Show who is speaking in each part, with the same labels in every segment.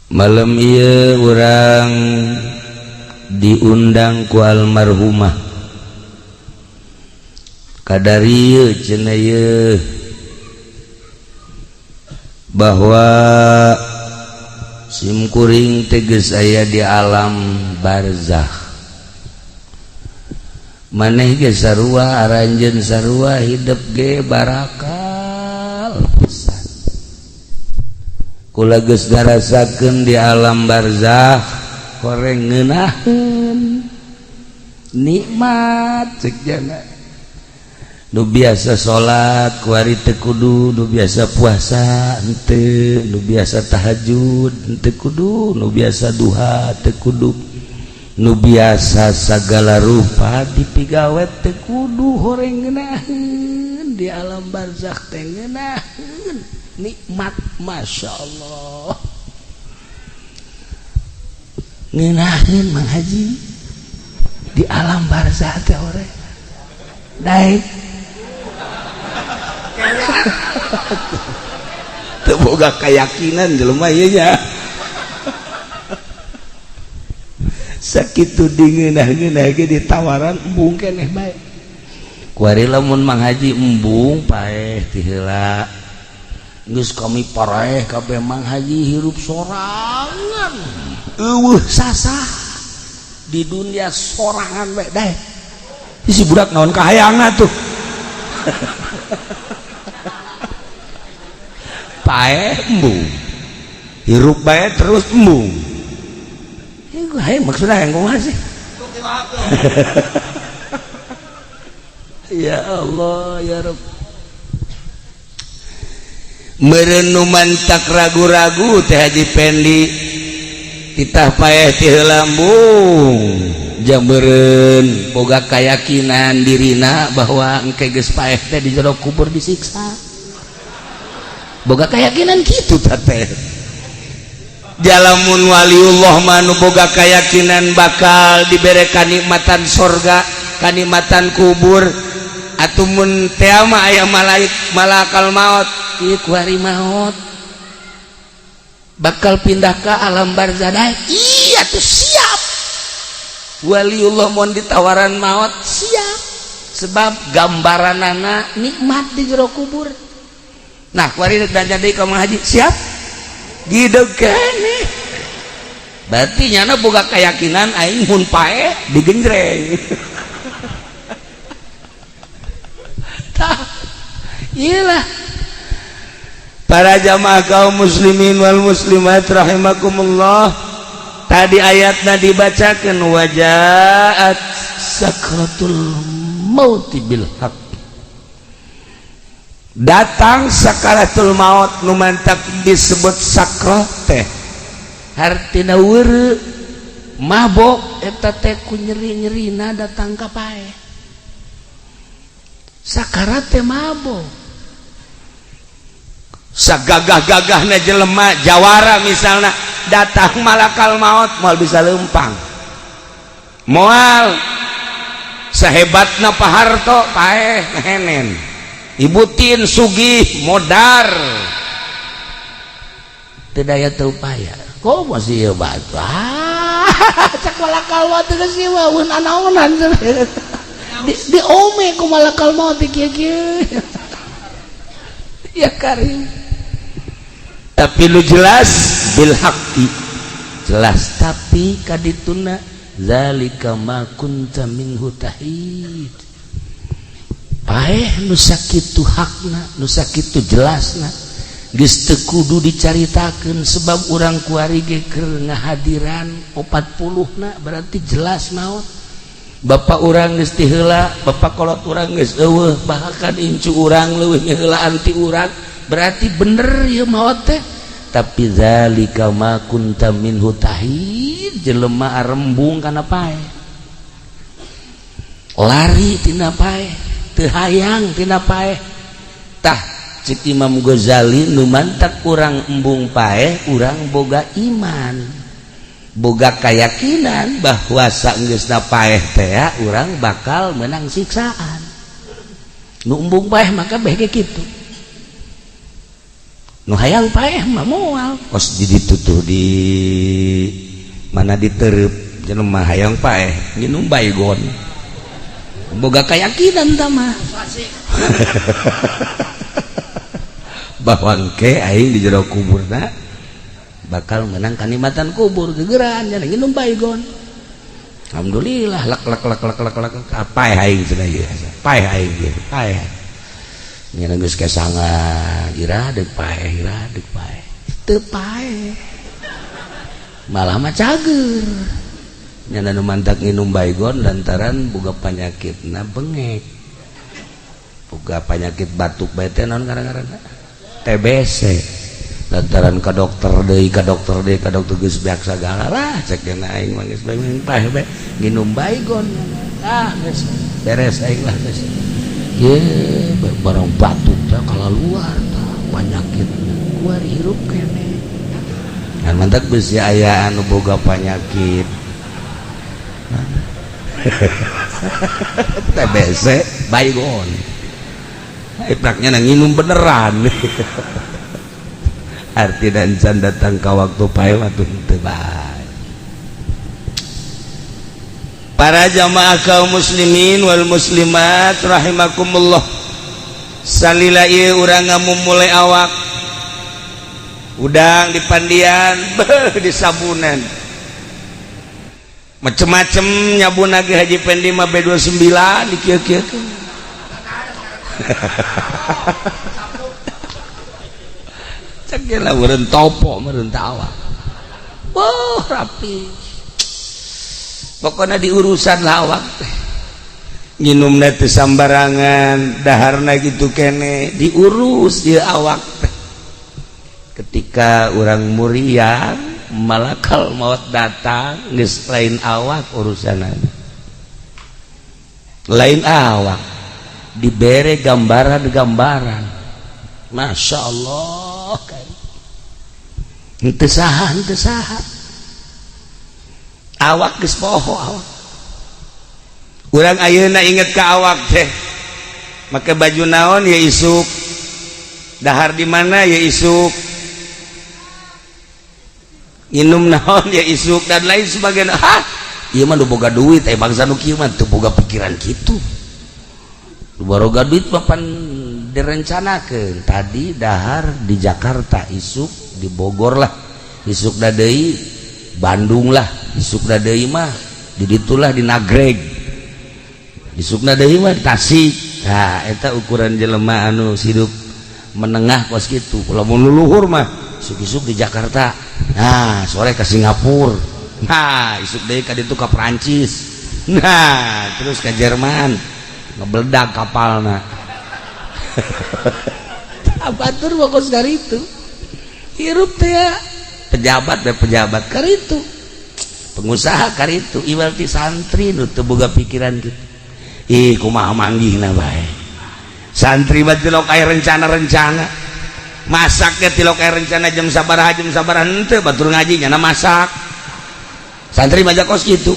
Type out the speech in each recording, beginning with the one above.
Speaker 1: Malam ieu urang diundang ku almarhumah kadarieu cenah ieu bahwa simkuring teges aya di alam barzakh. Maneh ge sarua aranjeun sarua hidup ge barakal pisan. Kula geus ngarasakeun di alam barzakh koreng ngeunaheun nikmat ceuk jana. Nu biasa salat kuari teu kudu, nu biasa puasa henteu, nu biasa tahajud henteu kudu, nu biasa duha teu kudu, nu biasa sagala rupa dipigawet teu kudu horeng ngeunaheun di alam barzakh teh ngeunaheun nikmat masyaallah. Ngeunaheun Mang Haji di alam barzakh teh horeng daek teu boga keyakinan jelema ieu nya sakitu dingeunah-ngeunah ge ditawaran embung keneh bae kuari lamun Mang Haji embung paeh ti heula geus kami paraeh kabeh Mang Haji hirup sorangan eueuh sasah di dunia sorangan we daek si budak naon kahayangna tuh paeh embung hirup bae terus embung ieu hae maksudna yang kumaha sih ya Allah ya Rabb meureun nu mantak ragu-ragu teh Haji Pendi titah paeh ti heula embung jam meureun boga kayakinan dirina bahwa engke geus paeh teh di jero kubur disiksa boga keyakinan gitu teh jalamun waliullah manu boga keyakinan bakal dibere kanikmatan sorga kanikmatan kubur atumun teu mah aya malakal maut ieu kuari maut bakal pindah ka alam barzakh iya tuh siap waliullah mun ditawaran maut siap sebab gambaranana nikmat di jero kubur. Nah, kuari belanja deui ka Mang Haji siap? Gideug keneh. Berarti nyana boga keyakinan aing mun pae digenjreng. Tah. Iyalah. Para jamaah kaum muslimin wal muslimat rahimakumullah. Tadi ayatna dibacakeun wajaat sakratul mauti bil haqq. Datang sakaratul maut nu mantap disebut sakrat teh hartina weureu mabok eta teh ku nyeri-nyerina datang ka paeh sakarat teh mabok sagagah-gagahna jelema jawara misalna datang malakal maut moal bisa leumpang moal sahebatna paharto paeh henen Ibu Tin sugih modar teu daya teu upaya kok masih ieu batu cak malakal maut geus ieu mah eun anaonan di ome ku malakal maut kieu-kieu ya karim tapi lu jelas bil haqqi jelas tapi kadituna zalika ma kunta minhu tahid paeh nu sakitu hakna nu sakitu jelasna geus teu kudu dicaritakeun sebab urang kuari ge keur ngahadiran 40na berarti jelas naon bapak urang geus ti heula bapak kolot urang geus eueuh bahkan incu urang leuwih ngeheulaan ti urang berarti bener ieu maot teh tapi zalika ma kunta minhu tahid jelema arembung kana paeh lari tina paeh teu hayang tina paeh tah cik Imam Ghazali nu mantak urang embung paeh urang boga iman boga keyakinan bahwa saenggeusna paeh teh urang bakal menang siksaan nu embung paeh maka beh ge kitu nu hayang paeh mah moal kos di ditutuh di mana ditereup jeung mah hayang paeh nginum baygon boga keyakinan tah mah bahwa engke aing di jero kuburna bakal menang kanikmatan kubur gegeran nya nginum baygon. Alhamdulillah lak paeh aing cenah ieu paeh aing paeh nya geus kesanga ira deuk paeh teu paeh malah mah cager nya nu mantak nginum baygon lantaran boga panyakitna bengek boga panyakit batuk bae teh naon ngaranna TBC lantaran ka dokter deui ka dokter geus beak sagala lah cek dina aing mah geus paeh bae nginum baygon geus beres aing lah geus ye barang batuk teh kalaluar tah panyakitna kuari hirup keneh kan mantak beusi aya anu boga panyakit TBC baygon ipraknya nginum beneran arti dan can datang ka waktu paeh atuh teu bae. Para jamaah kaum muslimin wal muslimat rahimakumullah salila ieu urang ngamumule awak udang di pandian di sabunan macem-macem nyabuna ge Haji Pendi mah B29 dikieu-kieukeun cek ge lah meureun topo meureun awak wah rapi pokoknya di urusan lawak teh nginumna teu sambarangan daharna gitu kene diurus ieu awak teh ketika urang muriang malakal maut datang geus lain awak urusanna lain awak dibere gambaran Masya Allah henteu saha awak geus poho awak urang ayeuna inget ka awak teh make baju naon ya isuk dahar di mana ya isuk minum naon ya isuk dan lain sebagainya ieu mah nu boga duit bangsa nu kieu mah teu boga pikiran kitu nu boga duit papan direncanakeun tadi dahar di Jakarta isuk di Bogor lah isuk da deui Bandung lah isuk da deui mah di ditulah di Nagreg isukna deui mah Tasik nah eta ukuran jelema anu hidup menengah kos kitu lamun luluhur mah isuk-isuk di Jakarta nah sore ke Singapura nah isuk deui ka ditu ka Perancis nah terus ke Jerman ngebledak kapalna abatur fokus dari itu hirup teh ya pejabat karitu pengusaha karitu iwal ti santri nu teu boga pikiran kitu ih kumaha manggihna bae santri mah tilok aya rencana masaknya tilok aya rencana jam sabaraha henteu batur ngaji nya masak santri mah kos kitu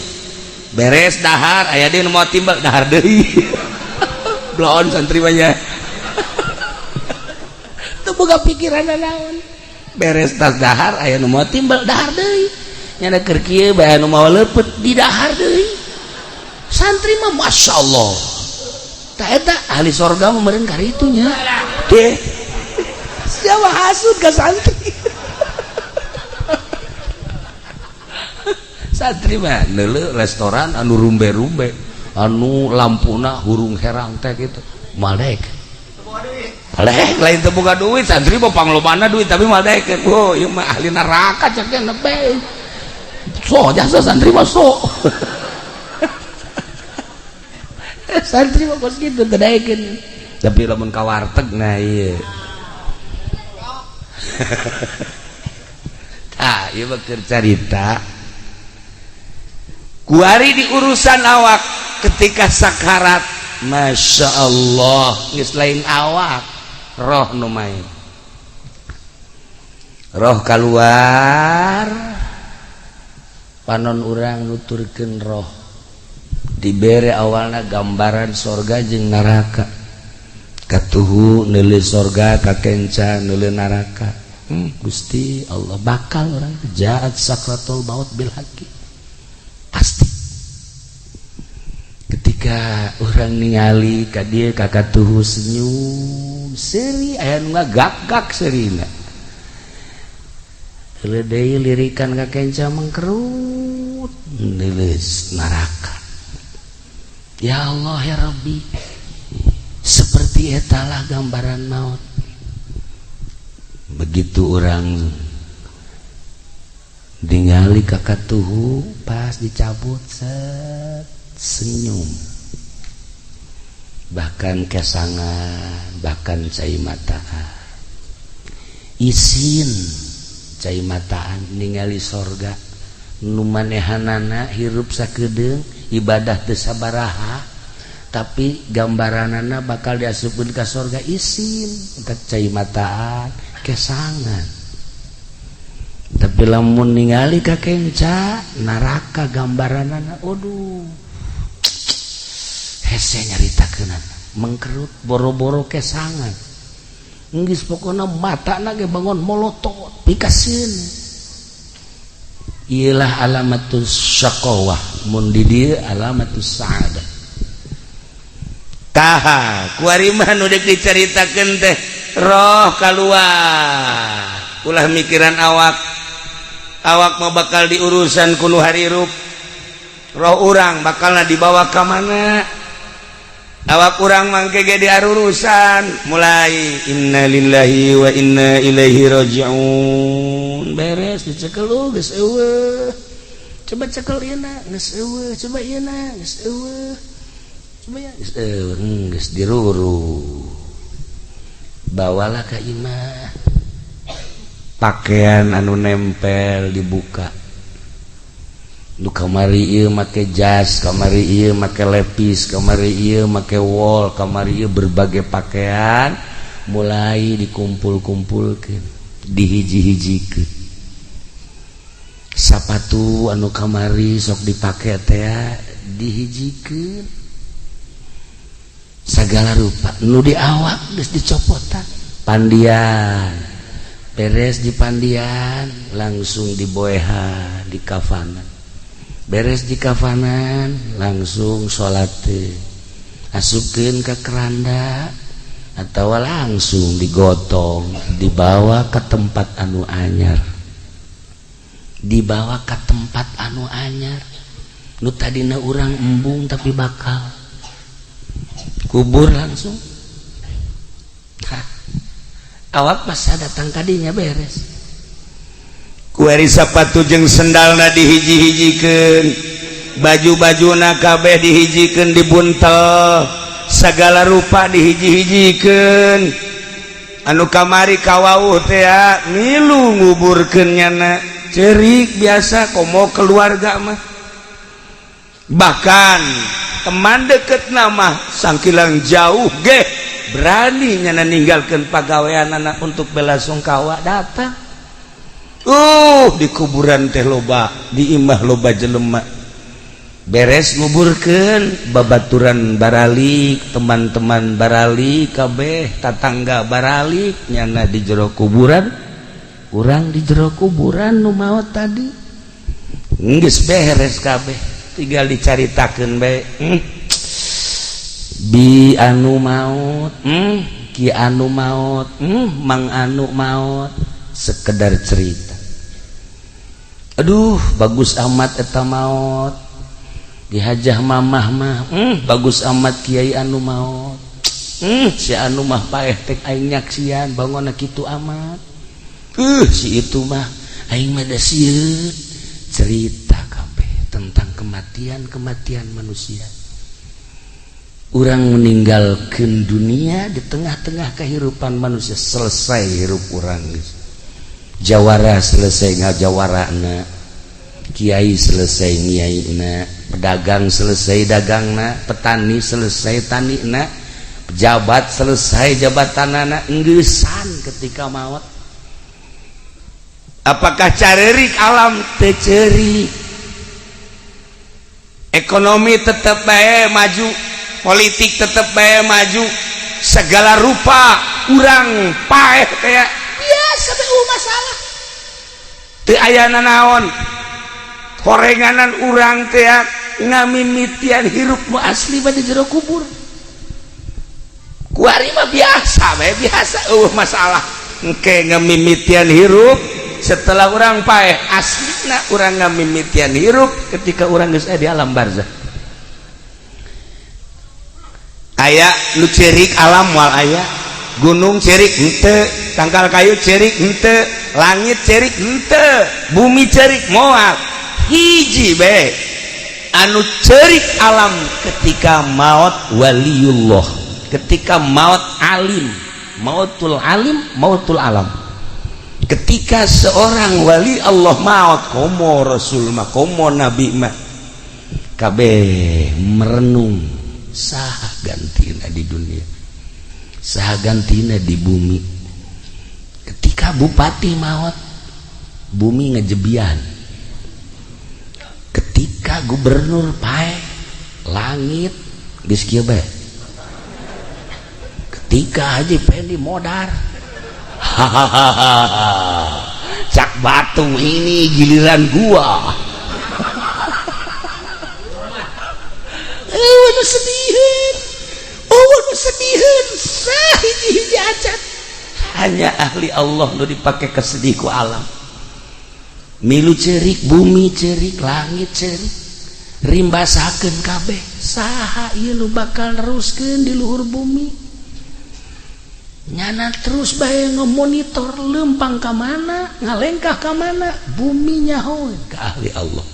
Speaker 1: beres dahar aya deui nu moal timbal dahar deui bloon santri mah nya teu boga pikiran naon beres tas dahar aya nu moal timbal dahar deui nya keur kieu bae anu moal leupeut di dahar deui santri mah masyaallah tah eta ahli sorga mah meureun karitu nya teh siapa hasud ka santri santri mah neuleuh restoran anu rumbe-rumbe anu lampuna hurung herang teh kitu malek lain teu boga duit santri mah panglobana duit tapi malek oh ieu mah ahli neraka cek teh nebe so jasa santri mah so santri mah kos kitu teu daekeun tapi lamun ka warteg nah ieu ieu mah keur carita kuari di urusan awak ketika sakarat Masya Allah geus lain awak roh nu main roh keluar panon urang nuturkeun roh dibere awalna gambaran sorga jeung neraka katuhu neuli sorga kakenca neuli neraka. Gusti Allah bakal orang jaat sakratul maut bil haqi pasti. Ketika orang ningali ka dieu ka katuhu senyum seri aya nu ngagak-gak serina. Heuleuh deui lirikan ka kenca mengkerut neuleus neraka. Ya Allah ya Rabbi, seperti etalah gambaran maut. Begitu orang ningali ka katuhu pas dicabut set senyum, bahkan kesangan, bahkan cai mataan isin cai mataan ningali sorga nu manehanana hirup sakedeung ibadah teu sabaraha tapi gambaranana bakal diasupkeun ka sorga isin entek cai mataan kesangan. Tapi lamun ningali ka kenca neraka gambaranana aduh hese nyaritakeunana mengkerut boro-boro kesangan geus pokona matana ge bangun molotot pikaseun. Ialah alamatus syaqawah mun di dieu alamatus sa'adah. Taha kuari mah nu deuk dicaritakeun teh roh kaluar ulah mikiran awak mah bakal diurusan ku nu harirup. Roh urang bakalna dibawa ka mana? Awak urang mangke ge diarurusan mulai innalillahi wa inna ilaihi rajiun. Beres dicekel geus eueuh. Coba cekel ieu na geus eueuh, coba ieu na geus eueuh. Coba ya geus eueuh, geus diruru. Bawalah ka imah. Pakaian anu nempel dibuka. Nu kamari ieu make jas, kamari ieu make lepis, kamari ieu make wol, kamari ieu berbagai pakaian mulai dikumpul-kumpulkeun, dihiji-hijikeun. Sapatu anu kamari sok dipake teh dihijikeun. Sagala rupa nu di awak geus dicopotan. Pandian beres di pandian langsung diboehan di kafanan. Beres di kafanan langsung sholat asupkeun ka keranda atau langsung digotong dibawa ke tempat anu anyar. Dibawa ke tempat anu anyar nu tadina urang embung tapi bakal kubur langsung. Awak pas datang kadinya beres kuari sapatu jeung sendalna dihiji-hijikeun, baju-bajuna kabeh dihijikeun dibuntel, sagala rupa dihiji-hijikeun. Anu kamari kawauh teh milu nguburkeun nyana, ceurik biasa komo keluarga mah. Bahkan teman deketna mah sangkilang jauh ge berani nyana ninggalkeun pagaweanana untuk bela sungkawa datang. Di kuburan teh loba, di imah loba jelema. Beres nguburkeun, babaturan baralik, teman-teman baralik kabeh, tatangga baralik nyana di jero kuburan. Urang di jero kuburan nu maot tadi. Geus beres kabeh, tinggal dicaritakeun bae. Bi anu maot, ki anu maot, mang anu maot, sekedar cerita. Aduh bagus amat eta maot dihajah mamah mah bagus amat kiai anu maot si anu mah paeh tek aing nyaksian bangona kitu amat si itu mah aing mah da sieun cerita kabeh tentang kematian manusia. Urang meninggalkeun dunia di tengah-tengah kehidupan manusia selesai hirup urang geus. Jawara selesai ngajawarana, kiai selesai ngiaina, pedagang selesai dagangna, petani selesai tanina, pejabat selesai jabatanana, enggesan ketika maut. Apakah carerik alam teu ceurik? Ekonomi tetep bae maju, politik tetep bae maju, segala rupa urang paeh kayak biasa masalah teu aya naon korenganan urang teh ngamimitian hirup nu asli di jero kubur kuari mah biasa masalah engke ngamimitian hirup setelah orang paeh aslina orang ngamimitian hirup ketika orang geus di alam barzah aya nu cerik alam wal aya gunung cerik henteu tangkal kayu cerik henteu langit cerik henteu bumi cerik moal hiji bae anu cerik alam ketika maut waliullah ketika maut alim mautul alim mautul alam ketika seorang wali Allah maut komo rasul mah komo nabi mah kabeh merenung saha gantina di dunia saha gantina di bumi ketika bupati maut bumi ngejebian ketika gubernur pae langit geus kieu bae ketika Haji Pendi modar hahaha cak batu ini giliran gua sedihin hiji acat hanya ahli Allah nu dipake kesedih ku alam milu cerik bumi cerik langit cerik rimbasakeun kabeh saha ieu nu bakal neruskeun di luhur bumi nyana terus bae ngemonitor lempang ka mana ngalengkah ka mana bumi nyaho ka ahli Allah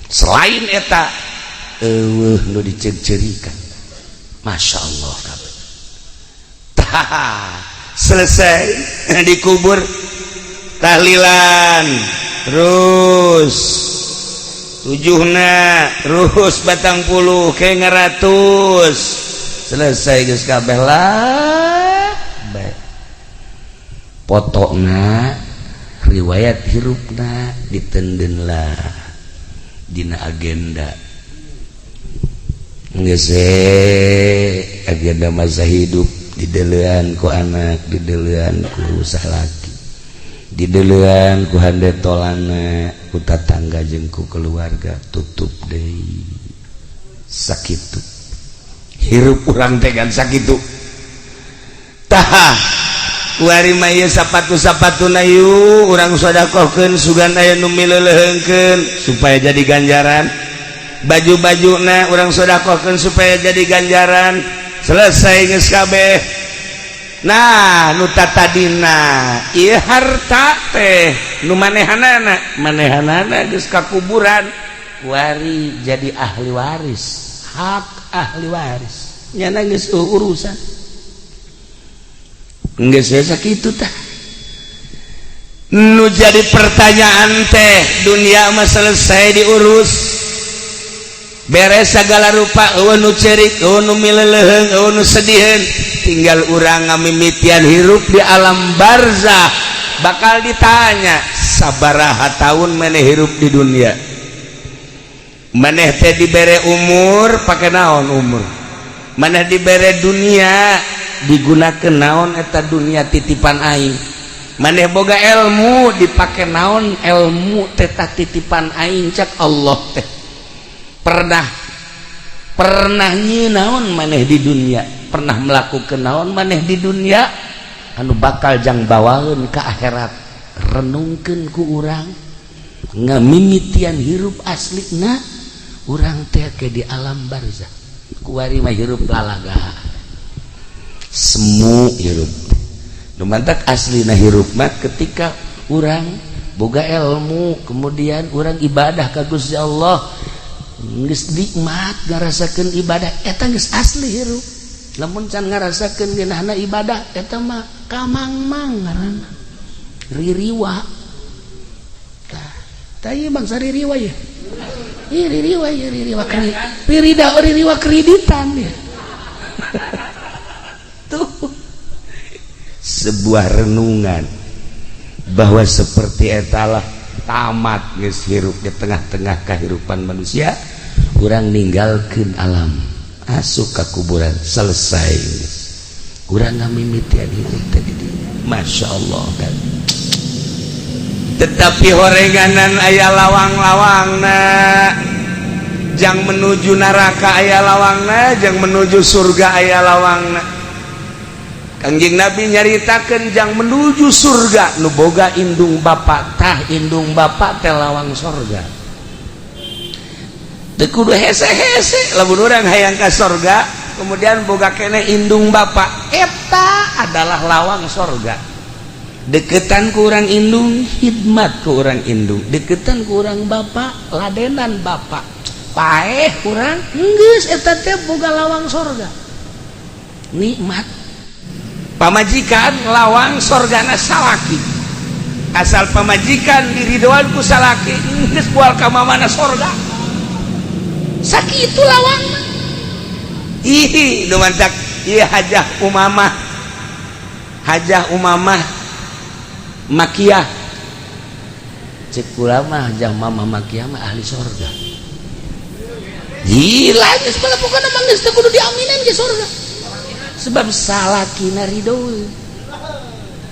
Speaker 1: selain eta eueuh nu dicerik-cerikan Masya Allah kabeh tah selesai dikubur tahlilan terus tujuhna terus batang puluh ke ngaratus selesai geus kabeh lah bae potona riwayat hirupna ditenden lah dina agenda geus agenda masa hidup didelean ku anak didelean ku salaki didelean ku handetolana ku tatangga jeung ku keluarga tutup deui sakitu hirup urang teh kan sakitu tah kuari mah ieu sapatu-sapatuna ieu urang sedekahkeun sugan aya nu mileuleungkeun supaya jadi ganjaran baju-bajuna urang sedekahkeun supaya jadi ganjaran selesai geus kabeh nah nu tatadina ieu harta teh nu manehanana geus ka kuburan kuari jadi ahli waris hak ahli waris nyana geus urusan geus sakitu tah nu jadi pertanyaan teh dunia mah selesai diurus beres segala rupa eueuh nu cerik eueuh nu mileuleung eueuh nu sediheun tinggal urang ngamimitian hirup di alam barzah bakal ditanya sabaraha taun maneh hirup di dunia maneh teh dibere umur pake naon umur maneh dibere dunia digunakeun naon eta dunia titipan aing maneh boga ilmu dipake naon ilmu teh titipan aing cak Allah teh pernah nyinaon maneh di dunia pernah melakukan naon maneh di dunia anu bakal jang bawaeun ka akhirat renungkeun ku urang ngamimitian hirup aslina urang teh ke di alam barzah kuari mah hirup lalaga semu hirup nu mantak aslina hirup mah ketika urang boga ilmu kemudian urang ibadah ka Gusti Allah geus nikmat ngarasakeun ibadah eta geus asli hirup lamun can ngarasakeun geunahna ibadah eta mah kamangmang ngaranna ririwa tah ieu bangsa ririwa ya ririwa kreditan ya tuh sebuah renungan bahwa seperti etalah tamat geus hirup di tengah-tengah kehidupan manusia urang ninggalkeun alam asup ka kuburan selesai urang ngamimitian hidup tadi Masya Allah kan. Tetapi horenganan aya lawang-lawangna, jang menuju neraka aya lawangna, jang menuju surga aya lawangna. Kangjeng Nabi nyaritakeun jang menuju surga nu boga indung bapa tah indung bapa teh lawang surga. Teu kudu hese-hese lamun urang hayang ka surga kemudian boga keneh indung bapa eta adalah lawang surga. Deketan ku urang indung khidmat ku urang indung, deketan ku urang bapa ladenan bapa paeh urang geus eta teh boga lawang surga. Nikmat pamajikan lawang surgana salaki, asal pamajikan diridoan ku salaki geus moal ka mamana surga sakitu lawangna. Ih nu mantak ieu Hajah Umamah Makiyah cek kula mah Hajah Mama Makiyah mah ahli surga. Gila geus balapokan mah geus teu kudu diaminin ke surga. Sebab salakina ridho.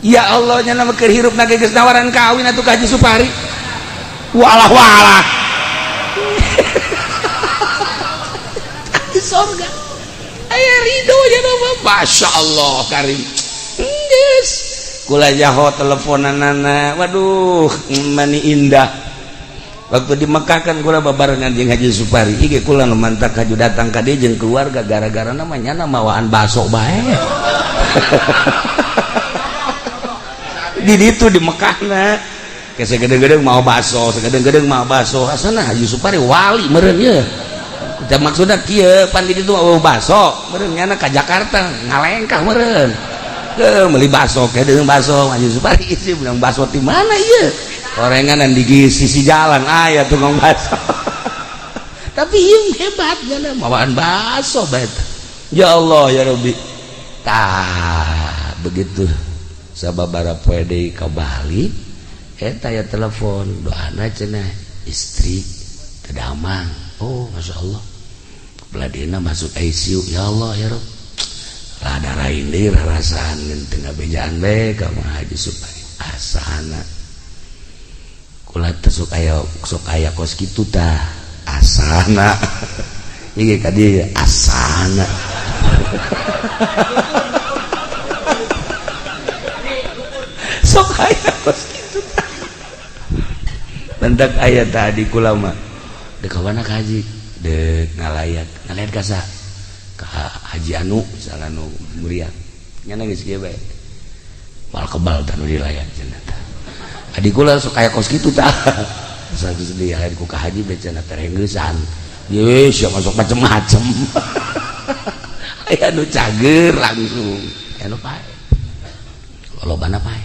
Speaker 1: Ya Allah nya nama keur hirupna geus nawaran kawin atuh ka Haji Supari. Walah. Di surga. Aya ridho nya nama Masya Allah karim. Geus kula jaho teleponanana, waduh mani indah. Waktu di Mekah kan kula babarengan jeung Haji Supari, ieu kula nu mantak haju datang ka dieu jeung keluarga gara-gara namanya mawaan baso bae. Di ditu di Mekahna ke segede-gede mau baso, segede-gede mau baso. Asana Haji Supari wali meureun ye. Da maksudna kieu pan di ditu mau baso, meureun nyana ka Jakarta ngalengkah meureun. Meli baso kedeung baso Haji Supari isi bilang baso di mana ieu? Orenganan di sisi jalan aya tukang baso. Tapi ieu hebat nya mawaan baso bae. Ya Allah ya Rabbi. Tah begitu sababaraha poe deui ka Bali eta ya telepon doana cenah istri teu damang. Oh Masya Allah. Beladina masuk ICU. Ya Allah ya Rabbi. Rada raindir rasaan tengah bejaan bae ka Haji Supari asana kula teh sok aya kos kitu tah asana ieu ka dieu asana sok aya kos kitu tah mendak aya tadi kula mah deuk ka mana ka Haji deuk ngalayat ka sa Haji Anu misalnya nu muriat nyana geus kieu bae mal kebal tanu dilayan cenah tah adik kula sok aya kos kitu tah satu sedih aya ku ka haji bae cenah terenggeusan ye sia masuk macem-macem aya nu cager langsung anu pae lolobana pae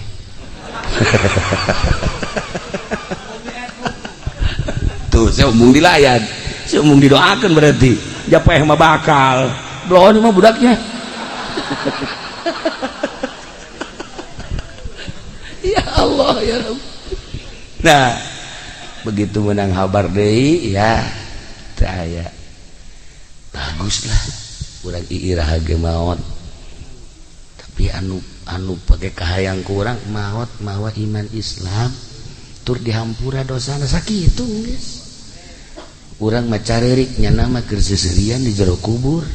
Speaker 1: tuh saya umum dilayan saya umum didoakeun berarti japeh mah bakal bloon mah budaknya. Ya Allah ya Rabb. Nah begitu menang habar deui ya taya baguslah urang iirah ge maot tapi anu pake kahayang kurang maot mawa iman Islam tur dihampura dosana sakitu geus. Urang mah carerik nyana mah keur seserian di jero kubur.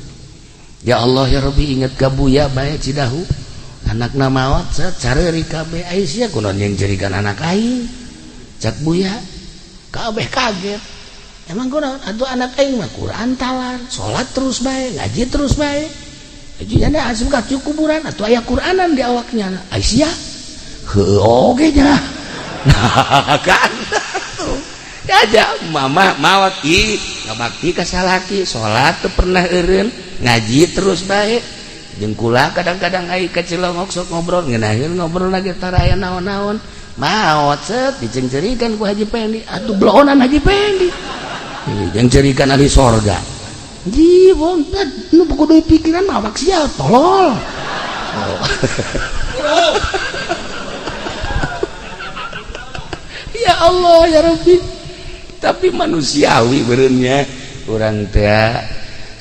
Speaker 1: Ya Allah ya Rabbi inget ka buya bae Cidahu anakna maot carerik kabeh Aisyah kunaon yang jerikan anak aing cak buya kabeh kaget emang kunaon atuh anak aing mah Quran talar salat terus bae ngaji terus bae ajinya asup ka kuburan atuh aya Quranan di awaknya Aisyah heuh oge nya nah kan aja mama mawat ngabakti ka salaki salat teu pernah eureun ngaji terus baik jeung kula kadang-kadang ai ka Cilongok sok ngobrol ngeunaheun ngobrol lagi tara aya naon-naon maot set dicengcerikeun ku Haji Pendi atuh blonan Haji Pendi jeung cerikeun ahli sorga ji bontet nu kudu pikiran mah awak sia tolol ya Allah ya Rabbi tapi manusiawi bereunnya urang teh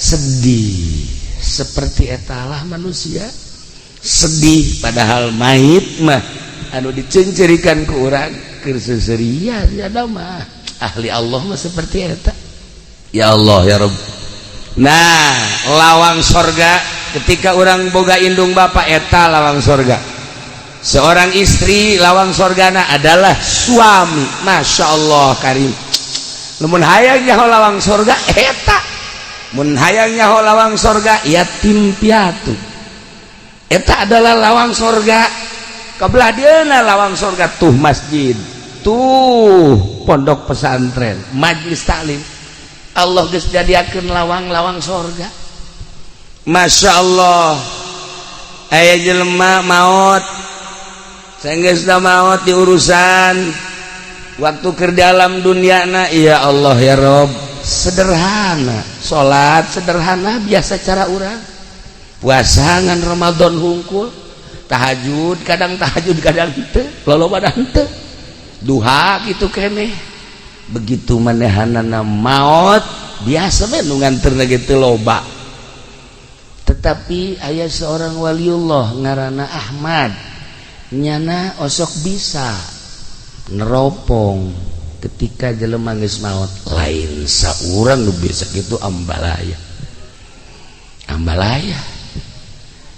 Speaker 1: sedih seperti etalah manusia sedih padahal mayit mah anu dicencerikan ke urang keur seuseurian ya mah ahli Allah mah seperti eta. Ya Allah ya Rabb. Nah, lawang sorga ketika orang boga indung bapak eta lawang sorga. Seorang istri lawang sorgana adalah suami. Masya Allah karim. Mun hayang nyaho lawang sorga eta. Mun hayang nyaho lawang sorga yatim piatu. Eta adalah lawang sorga. Kabelah dieuna lawang sorga tuh masjid, tuh pondok pesantren, majlis taklim. Allah geus jadiakeun lawang-lawang sorga. Masya Allah. Aya jelema maot sanggeusna maot di urusan waktu keur dalam duniana. Ya Allah ya Rob, sederhana salat, sederhana biasa cara urang, puasa ngan Ramadan hungkul, tahajud kadang henteu, loloba henteu, duha kitu keneh. Begitu manehanana maut biasa we nu nganterna kitu loba. Tetapi aya seorang waliullah ngaranna Ahmad, nyana osok bisa neropong ketika jelema geus maot. Lain saurang nu bisa kitu ambalaya.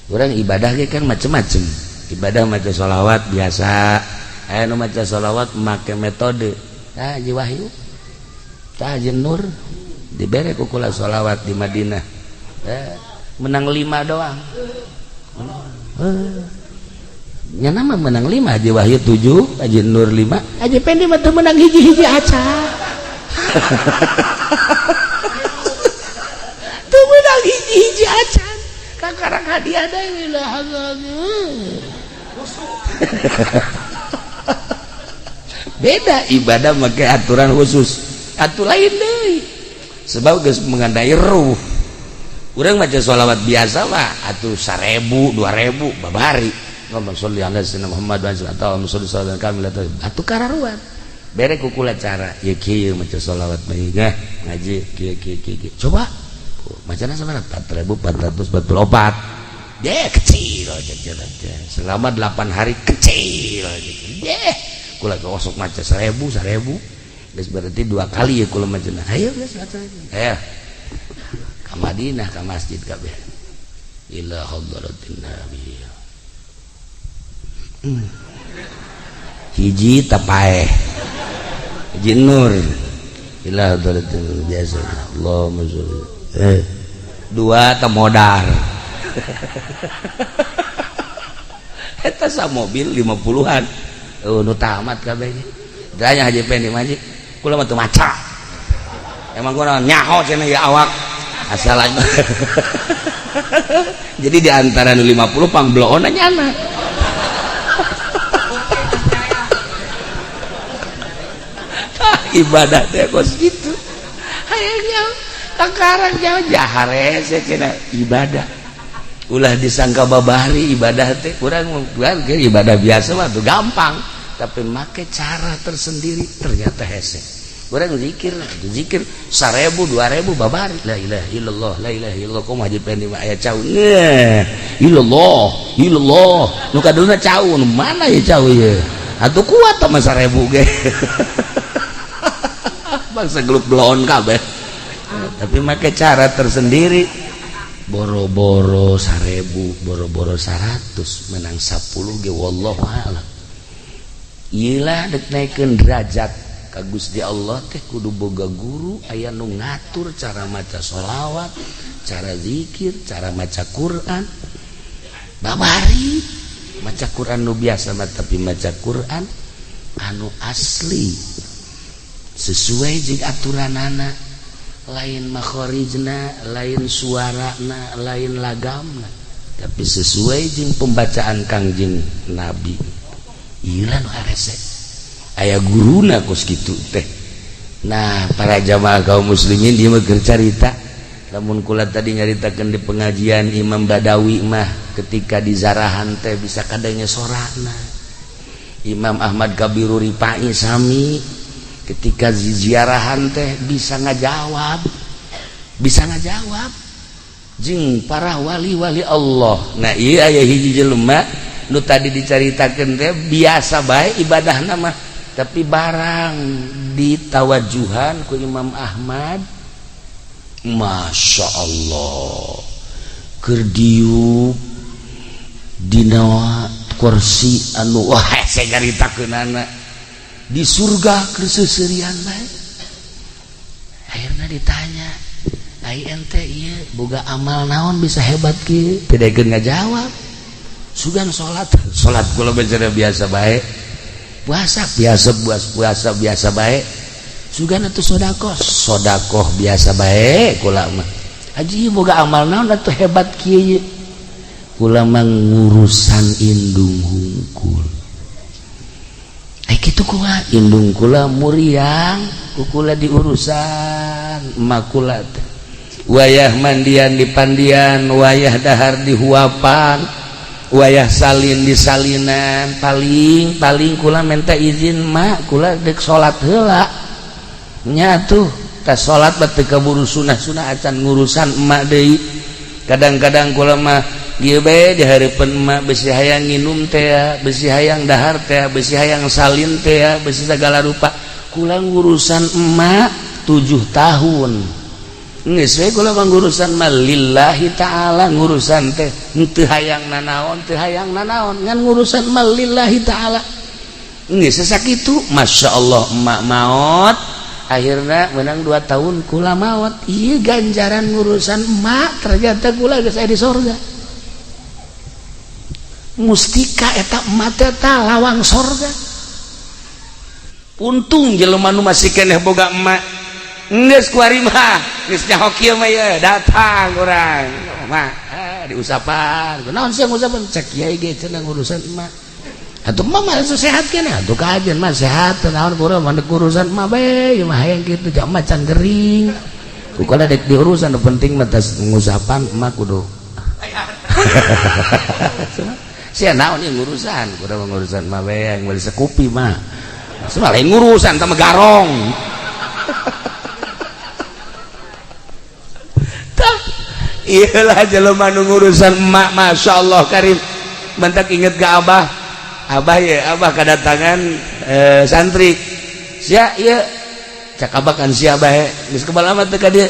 Speaker 1: Urang ibadah ge kan macem-macem. Ibadah maca sholawat biasa, aya nu maca sholawat make metode Haji Wahyu, Haji Nur dibere ku kula sholawat di Madinah, menang 5 doang. Nyana mah menang 5, Haji Wahyu 7, Haji Nur 5, Haji Pendi mah teu menang hiji-hiji aca. Teu menang hiji-hiji aca. Kakarang hadiah deui lah. Beda ibadah make aturan khusus, atuh lain deui. Sebab geus mengandai ruh. Urang maca sholawat biasa mah atuh 1000, 2000 babari. Ngomong sholli ala sayyidina Muhammad wa sallallahu alaihi wasallam kamil atuh kararuan. Bere ku kula cara ye kieu maca sholawat bae ngaji kieu. Coba macana sabaraha 4444. Kecil aja jalan. Selama 8 hari kecil aja. Kula osok maca 1000 geus berarti 2 kali ya kula maca. Hayo geus maca. Hayo ka Madinah ka masjid kabeh. Ila hadratin nabi. Hiji tapaeh. Hiji nur. Ila hadratin biasa. Allahumma sholli. 2 tamodar. Eta sa mobil 50-an. Nu tamat kabehnya. Danya Haji Pendi maji. Kula mah teu maca. Emang gua nyaho cenah ya awak. Asalnya. Jadi di antara nu 50 pangbloona nyana. Ibadah teh kos gitu. Hayangnya takarang jauh jahare cenah ibadah. Ulah disangka babari ibadah teh kurang ibadah biasa mah tuh gampang, tapi make cara tersendiri ternyata hese. Urang zikir 1000 2000 babari la ilaha illallah la ilaha illallah kumaha Haji Pendi mah aya cau illallah nu kaduna cau nu mana ya cau ye atuh kuat mah 1000 ge bangsa gelup bloon kabeh tapi make cara tersendiri. Boro-boro 1000, boro-boro 100 menang 10 ge wallahu a'lam. Iyalah dek naikeun derajat ka Gusti Allah teh kudu boga guru aya nu ngatur cara maca sholawat, cara zikir, cara maca Quran. Babari maca Quran nu biasa mah tapi maca Quran anu asli sesuai jeung aturanana. Lain makhorijna, lain suarana, lain lagamna, tapi sesuai jeung pembacaan Kangjeng Nabi. Ieu nu arese aya guruna kos kitu teh. Nah, para jamaah kaum muslimin dieu mah keur carita. Lamun kula tadi nyaritakeun di pengajian Imam Badawi mah ketika di Zarahan teh bisa kadenge sorana. Imam Ahmad Kabiru Ripai sami ketika ziarahan teh bisa ngajawab jeung para wali-wali Allah. Nah iya aya hiji jelema nu tadi dicaritakeun teh biasa bae ibadahna mah, tapi barang ditawajuhan ku Imam Ahmad, Masya Allah, keur diuk dina kursi anu wah saya caritakeunana di surga keur seuseurean bae. Akhirna ditanya, ai ente ieu boga amal naon bisa hebat kieu? Teu daekeun ngajawab. Sugan salat kula bener biasa bae. Puasa biasa bae. Sugan atuh sedekah biasa bae kula mah. Haji boga amal naon atuh hebat kieu? Kula mah ngurusan indung hungkul. Kitu kula indung kula muriang, kula diurusan emak kula teh. Wayah mandian di pandian, wayah dahar di huapan, wayah salin di salinan, paling kula minta izin mak kula dek salat heula nya tuh tas salat batu kaburu sunah acan ngurusan emak deui. Kadang-kadang kula mah ieu bae di hareupeun emak besi hayang nginum teh, besi hayang dahar teh, besi hayang salin teh, besi segala rupa kula ngurusan emak 7 tahun. Geus we kula mah ngurusan mah lillahi taala, ngurusan teh teu hayang nanaon ngan ngurusan mah lillahi taala. Geus sakitu masyaallah emak maot, akhirna menang 2 tahun kula maot. Ieu ganjaran ngurusan emak, ternyata kula geus aya di sorga. Mustika eta emak teh lawang sorga. Untung jelema nu masih keneh boga emak. Geus kuari mah, geus nyaho kieu mah ye, datang urang. Mah, diusapan. Naon sih ngusapan? Cek kiai ge cenah ngurusan emak. Atuh mah mah sehat keneh, atuh kajen mah sehat naon kurang mandek urusan emak bae, mah hayang kitu jak macan gering. Kukala dek diurusan nu penting mah tas ngusapan emak kudu. Sia naon ieu ngurusan, kudu ngurusan emak bae yang beli sekupi mah. Semua lain ngurusan sama garong. Iyalah jelema nu ngurusan emak, Masya Allah karim. Bentak inget ke abah ya, abah kedatangan santri. Sia iya cak abah kan sia abah geus kebal amat teh ka dieu.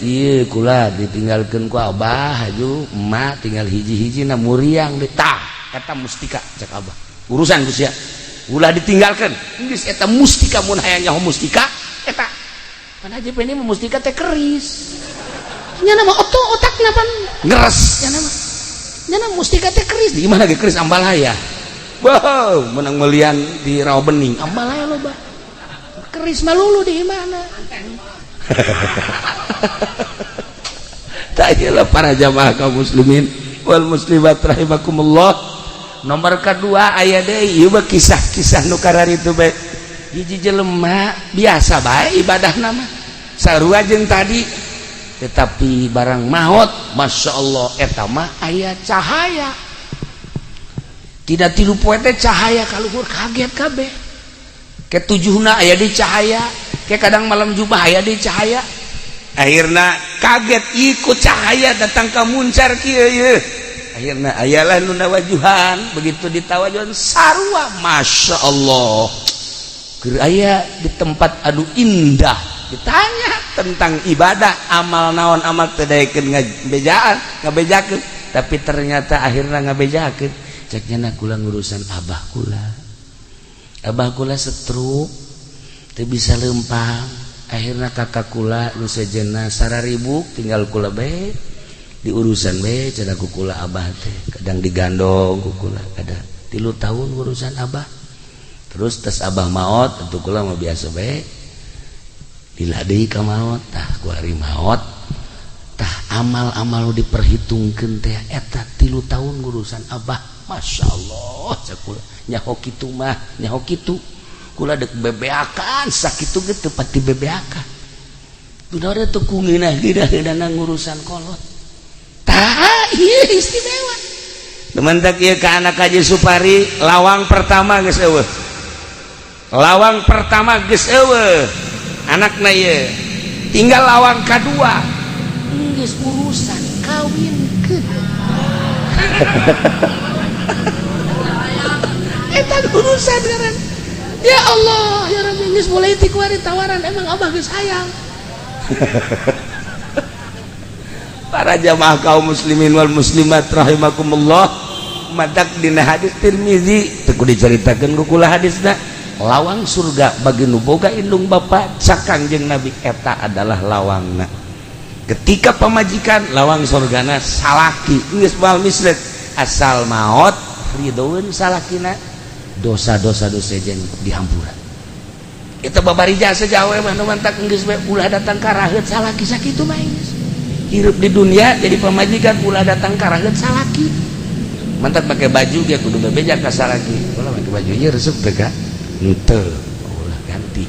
Speaker 1: Ieu kula ditinggalkeun ku abah aju emak tinggal hiji-hijina muriang deui tah eta mustika cak abah. Urusan ku sia ulah ditinggalkeun. Geus eta mustika mun hayang nyaho mustika eta. Pan haji pe ini mustika teh keris. Nya nama otak napan ngeres nya nama mustika teh keris di mana ge keris ambalaya. Wow, menang melian di rawa bening ambalaya loba. Keris malulu di mana? Tayalah para jamaah kaum muslimin wal muslimat rahimakumullah. Nomor kedua aya deui ieu mah kisah-kisah nu kararitu bae. Hiji jelema biasa bae ibadahna mah sarua jeung tadi. Tetapi barang maut, Masya Allah eta mah aya cahaya. Tidak tilu poe teh cahaya kaluhur kaget kabeh. Ke tujuhna aya di cahaya, ke kadang malam jubah aya di cahaya. Akhirna kaget ikut cahaya datang ka muncar kieu ye. Akhirna ayalah nu nawajuhan, begitu ditawajuhan sarua Masya Allah. Keur aya di tempat anu indah. Ditanya tentang ibadah amal naon amal teu daekeun ngabejakeun tapi ternyata akhirna ngabejakeun ceknya kula ngurusan abah kula stroke teu bisa leumpang akhirna kakak kula nu sejenna sararibuk tinggal kula bae diurusan bae cenah ku kula abah teh kadang digandong ku kula kadang 3 tahun urusan abah terus tes abah maot tentu kula mah biasa bae diladei ka maot tah ku ari maot tah amal-amal diperhitungkeun teh eta 3 tahun ngurusan abah Masya Allah cak kula nyaho kitu mah nyaho kitu kula dek bebeakan sakitu ge teu pati bebeakan kunaon teh ku ngeunah-ngeunah ngurusan kolot tah ieu istimewa dementak ieu ka anak Haji Supari lawang pertama geus eueuh anakna ye tinggal lawang kedua geus urusan kawinkeun eta urusan ngaran ya Allah ya Rabbi geus mulai ti kuari tawaran emang abah geus hayang. Para jamaah kaum muslimin wal muslimat rahimakumullah, madak dina hadis Tirmizi teu dicaritakeun ku kula hadisna lawang surga bagi nu boga indung bapa cak Kangjeng Nabi eta adalah lawangna. Ketika pamajikan lawang surgana salaki geus moal mislet asal maot ridhoeun salakina dosa-dosa sejen dihampura. Eta babarija sajawe mah nu mantak geus ulah datang ka raheut salaki sakitu mah geus. Hirup di dunia jadi pamajikan ulah datang ka raheut salaki. Mantak pakai baju dia kudu bebeja ka salaki. Ulah make baju ieu resep teh ka. Henteu, ulah ganti.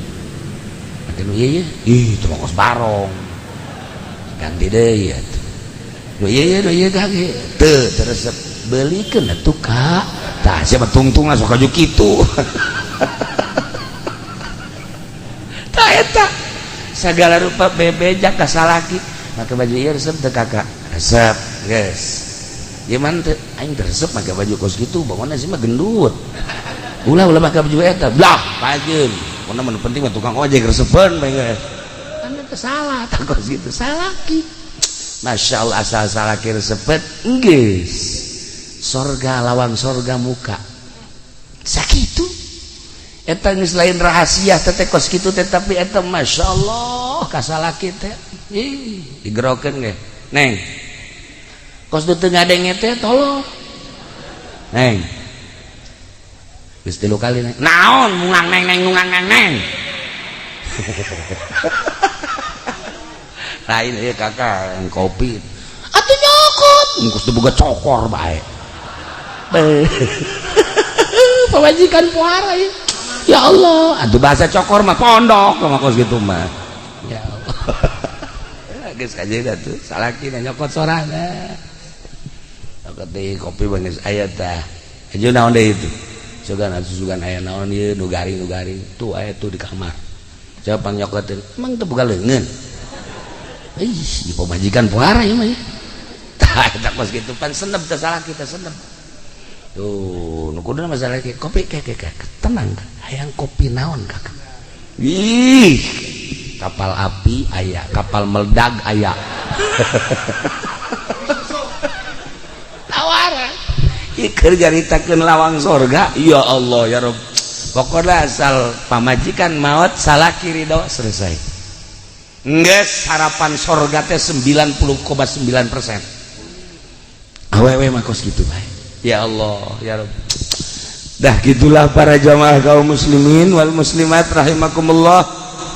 Speaker 1: Make nu ieu ih teu mongos barong. Ganti deui atuh. Nu ieu kage. Teu resep beulikeun atuh ka. Tah sia mah tungtungna sok aju kitu. Tah eta sagala rupa bebeja ka salaki. Make baju ieu resep teu kakak. Resep, geus. Ieu mah teu aing teu resep make baju kos kitu, bangona sih mah gendut. Ulah make baju eta. Blah, pajeun. Mun mah penting mah tukang ojek resepeun bae geus. Kan eta salah tah kos kitu salaki. Masyaallah asal salaki resepet geus. Sorga lawan sorga muka sakitu eta geus lain rahasia teh kos kitu teh tapi eta masyaallah ka salaki teh ih digerokeun ge neng kos teu ngadenge teh tolong neng geus 3 kali neng naon mungang neng lain ieu kakak yang kopi atuh nyokot engkos teu boga cokor bae pamajikan puara ya Allah aduh bahasa cokor mah pondok mah kos gitu mah ya Allah geus kajeuna tuh salaki nyokot sorana nyokot deui kopi beungeus aya tah ajeun naon deui itu sugan aya naon ieu nu garing tuh aya tuh di kamar coba pang nyokoteun emang teu boga leungeun ih di pamajikan puara ieu mah tah eta kos kitu pan senep teh salaki teh senep tuh nu kuduna masalah kopi kakek tenang hayang kopi naon kakak ih kapal api aya kapal meledak aya tawaran ikeur jaritakeun lawang sorga ya Allah ya Rabb pokokna asal pamajikan maot salaki ridho selesai geus harapan sorga teh 90,9%. Awewe mah kos kitu bae ya Allah ya Rabb. Dah gitulah para jamaah kaum muslimin wal muslimat rahimakumullah,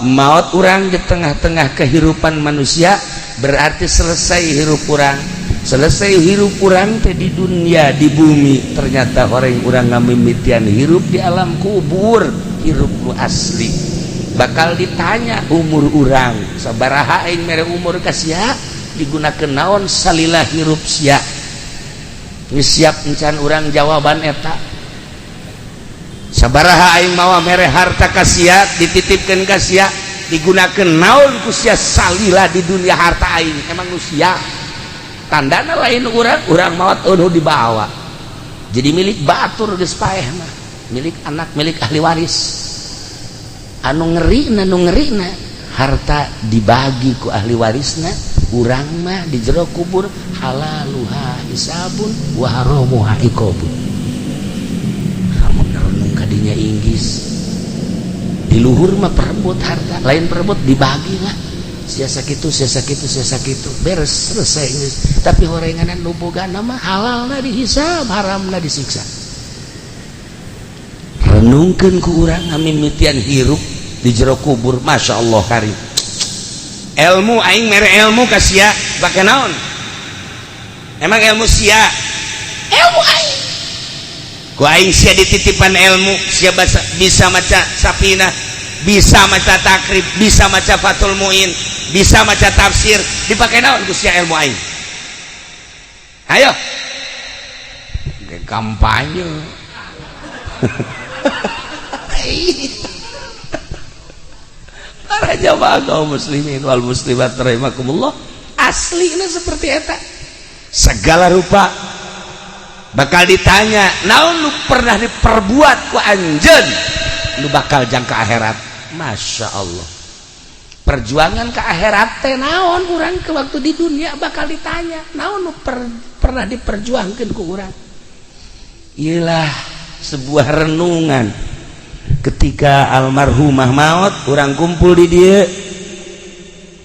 Speaker 1: maut urang di tengah-tengah kehidupan manusia berarti selesai hirup urang. Selesai hirup urang teh di dunia di bumi, ternyata orang urang ngamimitian hirup di alam kubur, hirup nu asli. Bakal ditanya umur urang sabaraha aing mere umur ka sia digunakeun naon salila hirup sia. Siap encan urang jawaban eta sabaraha aing mawa mere harta kasiat dititipkeun ka sia digunakeun naon ku sia salila di dunia harta aing emang nu sia tandana lain urang maot eueuh dibawa jadi milik batur geus paeh mah milik anak milik ahli waris anu ngerina harta dibagi ku ahli warisna urang mah di jero kubur halaluha hisabun wa haramuha iqabun. Lamun renung kadinya inggis di luhur mah perebut harta lain perebut dibagi lah sia sakitu beres selesai geus tapi horenganan nu bogana mah halalna dihisab haramna disiksa. Renungkeun ku urang ngamimitian hirup di jero kubur masyaallah karim ilmu aing mere ilmu ka sia bake naon emang ilmu sia ilmu aing ku aing sia dititipan ilmu sia bisa maca sapinah bisa maca takrib bisa maca fatul muin bisa maca tafsir dipake naon ku sia ilmu aing ayo ke kampanye para jamaah kaum muslimin wal muslimat rahimakumullah aslinya seperti eta segala rupa bakal ditanya naon lu pernah diperbuat ku anjeun lu bakal jang ke akhirat. Masya Allah, perjuangan ke akhirat teh naon urang ke waktu di dunia bakal ditanya naon lu pernah diperjuangkan ku urang. Iyalah sebuah renungan ketika almarhumah maut urang kumpul di dia,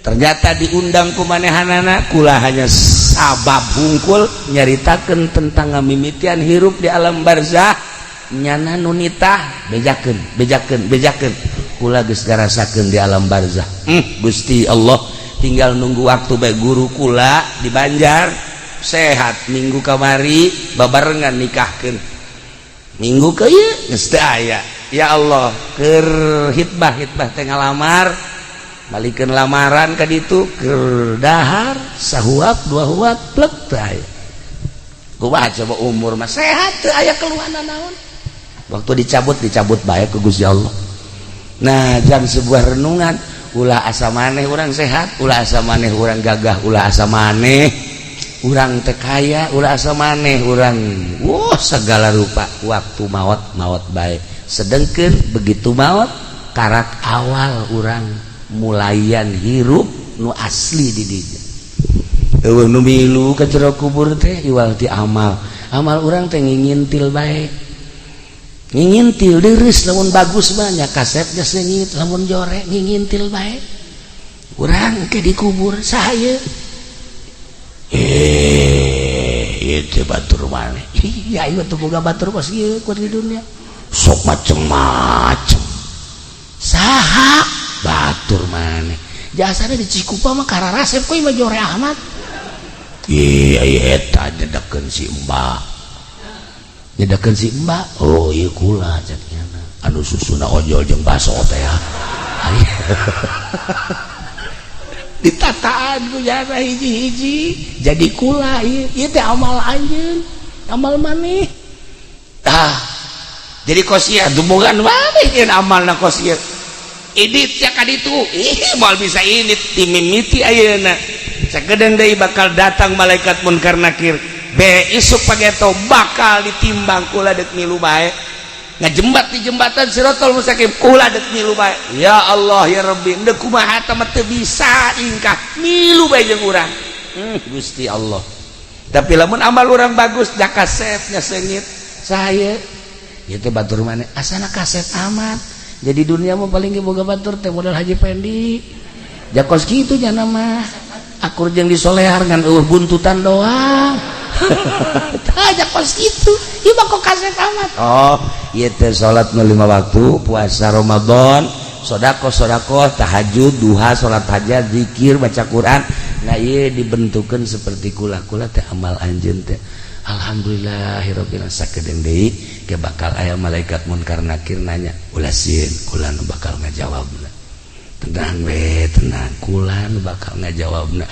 Speaker 1: ternyata diundang ku manehanana kula hanya sabab hungkul nyaritakeun tentang ngamimitian hirup di alam barzah nyana nunitah bejakeun kula geus ngarasakeun di alam barzah. Gusti Allah tinggal nunggu waktu bae guru kula di Banjar sehat minggu kamari babarengan nikahkeun minggu ke ieu geus teu aya. Ya Allah keur hitbah teh ngalamar balikeun lamaran ka ditu keur dahar sahuap dua huap plek teu aya. Kumaha coba umur mah sehat teu aya keluhana naon. Waktu dicabut bae ku Gusti Allah. Nah, jam sebuah renungan ulah asa maneh urang sehat, ulah asa maneh urang gagah, ulah asa maneh urang teu kaya, ulah asa maneh urang segala rupa waktu maot bae. Sedengkeun begitu maot karak awal urang mulayan hirup nu asli di dieu. Eueuh nu milu ka jero kubur teh iwal ti amal urang teh ngingintil bae. Ngingintil deureus lamun bagus mah nya kaset geus leungit, lamun jore ngingintil bae. Urang ke dikubur saha ieu teh batur maneh. Iya ieu teh boga batur kos ieu ku di dunia. Sok macem-macem. Saha batur maneh. Jasana di Cikupa mah kararasep koy mah jore amat. Iya eta nyedekeun si Mbak. Nyedakeun si Mbak. Oh ieu kula cenah anu susuna ojol jeung baso teh ya. Ditataan ku jana hiji-hiji jadi kula ieu teh amal anjeun, amal maneh. Jadi kosia dumungan wae yeun amalna kosia. Idit nya ka ditu. Moal bisa init timimiti ayeuna. Sakedeung deui bakal datang malaikat munkar nakir. Isuk pageto bakal ditimbang kula dek milu bae ngajembat di jembatan Siratal Mustaqim kula dek milu bae. Ya Allah ya Rabbi endeu kumaha teh teu bisa ingkah milu bae jeung urang. Gusti Allah. Tapi lamun amal urang bagus da kaset nya seungit saya ieu teh batur maneh asana kaset amat. Jadi dunia mah paling ge boga batur teh modal Haji Pendi. Jakos kitu nya mah. Akur jeung disolehar ngan eueuh buntutan doang. Aja kos gitu ieu mah kok kaset amat. Oh ieu teh salat nu 5 waktu puasa Ramadan sedekah tahajud duha salat hajat zikir baca Quran. Nah ieu dibentukeun seperti kula teh amal anjeun teh alhamdulillahirabbil alamin. Sakedeung deui ke bakal aya malaikat munkar nakir nanya ulah sieun kula nu bakal ngajawabna. Tenang we tenang kula nu bakal ngajawabna.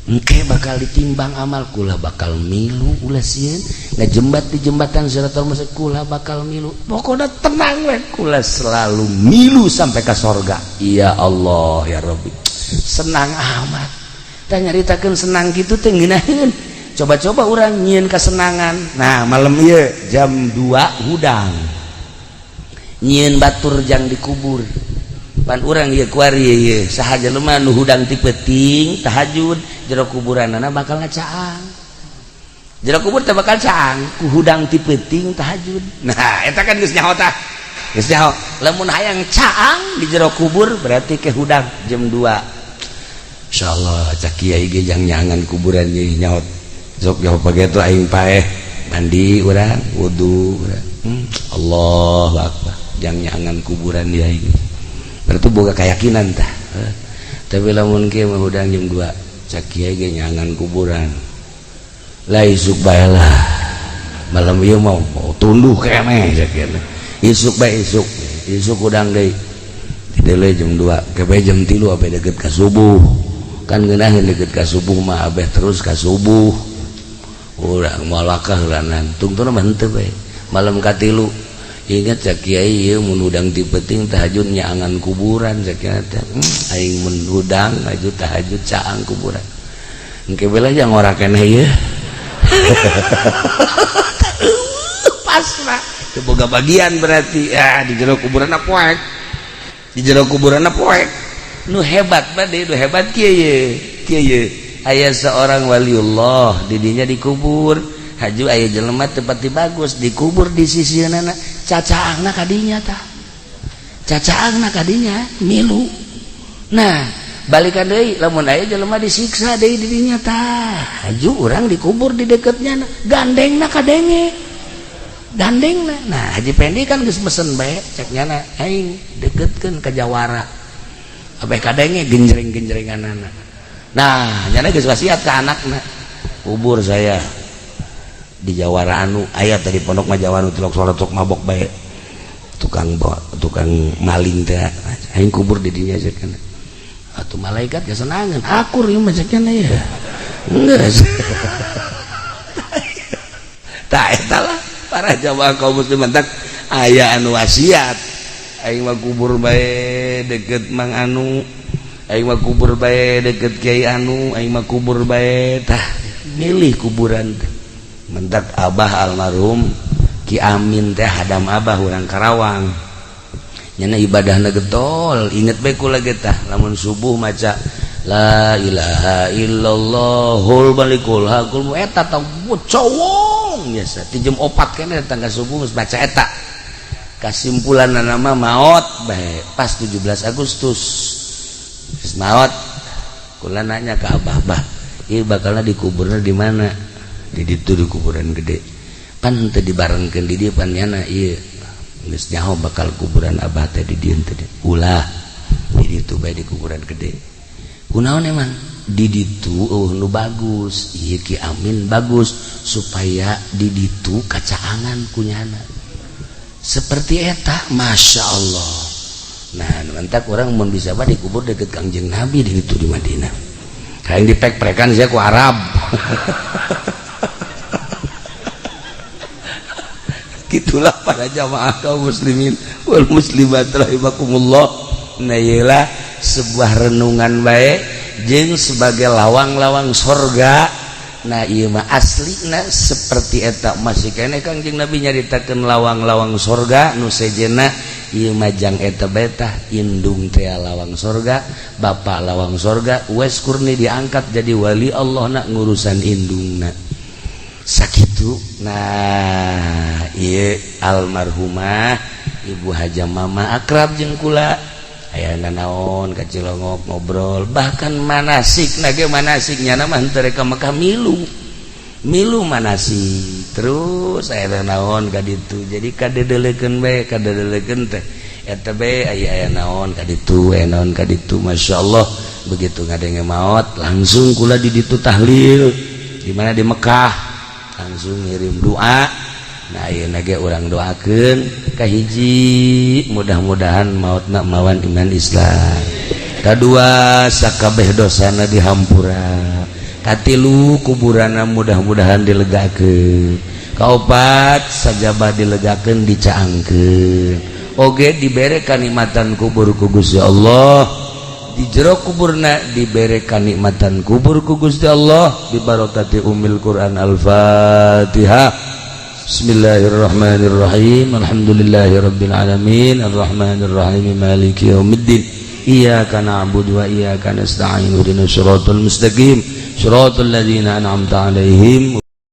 Speaker 1: Engke bakal ditimbang amal kula bakal milu ulah sieun ngajembat di jembatan Siratal Mustaqim kula bakal milu. Pokoknya tenang we kula selalu milu sampai ke sorga. Ya Allah ya Rabbi senang amat. Tah nyaritakeun senang kitu teh ngeunaheun. Coba-coba urang nyieun kesenangan. Nah malam ieu jam 2 hudang nyieun batur jang dikubur. Pan urang ieu kuari ieu saha jelema nu hudang ti peuting tahajud jero kuburanana bakal ngacaang. Jero kubur teh bakal caang ku hudang ti peuting tahajud. Nah eta kan geus nyaho tah. Geus nyaho. Lamun hayang caang di jero kubur berarti ke hudang jam 2. Insyaallah cak kiai ge jang nyangan kuburan ieu nyaho. Sok nyaho pageto aing paeh mandi urang wudu urang. Allahu akbar jang nyangan kuburan ieu aing. Berarti boga keyakinan tah. Tapi lamun kieu mah hudang jam 2 cak kiai ge nyangan kuburan lah isuk bae lah malam ieu mau tunduh keneh cak kieu isuk bae isuk udang deui dideuleu jam 2 ke bae jam 3 abe deukeut ka subuh kan ngeunaheun deukeut ka subuh mah abe terus ka subuh urang moal wakah heulanan tungtuna mah henteu bae malam ka 3 ingat cak kiai ieu mun udang ti peuting tahajud nyaangan kuburan cak kieu teh aing mun udang aju tahajud caang kuburan engke bela yang ora keneh ieu pasrah teu boga bagian berarti di jero kuburanna poek nu hebat bade nu hebat kieu aya seorang waliullah didinya dikubur haju aya jelema teu pati bagus dikubur di sisieunana cacaangna kadinya milu nah balikan deui lamun aya jelema disiksa deui didinya tah haju urang dikubur di deketnya gandengna kadenge nah Haji Pendi kan geus mesen bae ceknya aing deketkeun ka jawara abeh kadenge genjreng-genjrenganana nah nyana geus wasiat ka anakna kubur saya di jawara anu aya tadi pondok mah jawara tilok salat sok mabok bae tukang maling teh aing kubur di dinya cekna atuh malaikat geus senangan akur ieu mah cekna ya geus tah eta lah para jamaah kaum muslimin tak aya anu wasiat aing mah kubur bae deket mang anu aing mah kubur bae deket kiai anu aing mah kubur bae tah milih kuburan teh mentak abah almarhum Ki Amin teh hadam abah urang Karawang nyana ibadahna getol inget bae kula ge tah lamun subuh maca la ilaha illallahul malikul hakul eta tah cowong biasa ti jam 4 keneh datang ka subuh geus baca eta kasimpulanna nama maot bae pas 17 Agustus maot kula nanya ka abah bah ieu bakalna dikuburna di mana di ditu di kuburan gede pan teu dibarengkeun di dieu pan nyana ieu geus nyaho bakal kuburan abah teh di dieu teh ulah di ditu bae di kuburan gede kunaon emang di ditu nu bagus ieu Ki Amin bagus supaya di ditu kacaangan kunyana seperti eta Masya Allah nah mantak orang mun bisa mah dikubur deket Kangjeng Nabi di ditu di Madinah kayak dipek-pekan saya ku Arab gitulah para jamaah kaum muslimin wal muslimat rahimakumullah nah iyalah sebuah renungan baik jeung sebagai lawang-lawang sorga nah ieu mah aslina seperti eta masih keneh Kangjeng Nabi nyaritakeun lawang-lawang sorga nu sejenna ieu mah jang eta bae tah indung teh lawang sorga bapa lawang sorga wes kurni diangkat jadi wali Allah na ngurusan indungna sakitu nah ieu almarhumah Ibu Haja Mama akrab jeung kula aya naon ka Cilongok ngobrol bahkan manasik nage manasiknya mah henteu rek ka Mekah milu manasik terus aya naon ka ditu jadi kadedelekeun bae kadedelekeun teh eta bae aya naon ka ditu aya naon ka ditu masyaallah begitu ngadenge maot langsung kula di ditu tahlil di mana di Mekah langsung ngirim doa nah ayeuna ge urang doakeun ka hiji mudah-mudahan mautna mawan iman Islam kadua sakabeh dosana dihampura katilu kuburanna mudah-mudahan dilegakeun kaopat sajabah dilegakeun dicaangkeun oge dibere kanikmatan kubur ku Gusti Allah di jero kuburna dibere kanikmatan kubur ku Gusti Allah bi barokati Ummul Quran Al-Fatihah. Bismillahirrahmanirrahim. Alhamdulillahirabbil alamin arrahmanir rahim maliki yaumiddin. Iyyaka na'budu wa iyyaka nasta'in ihdinas siratal mustaqim siratal ladzina an'amta 'alaihim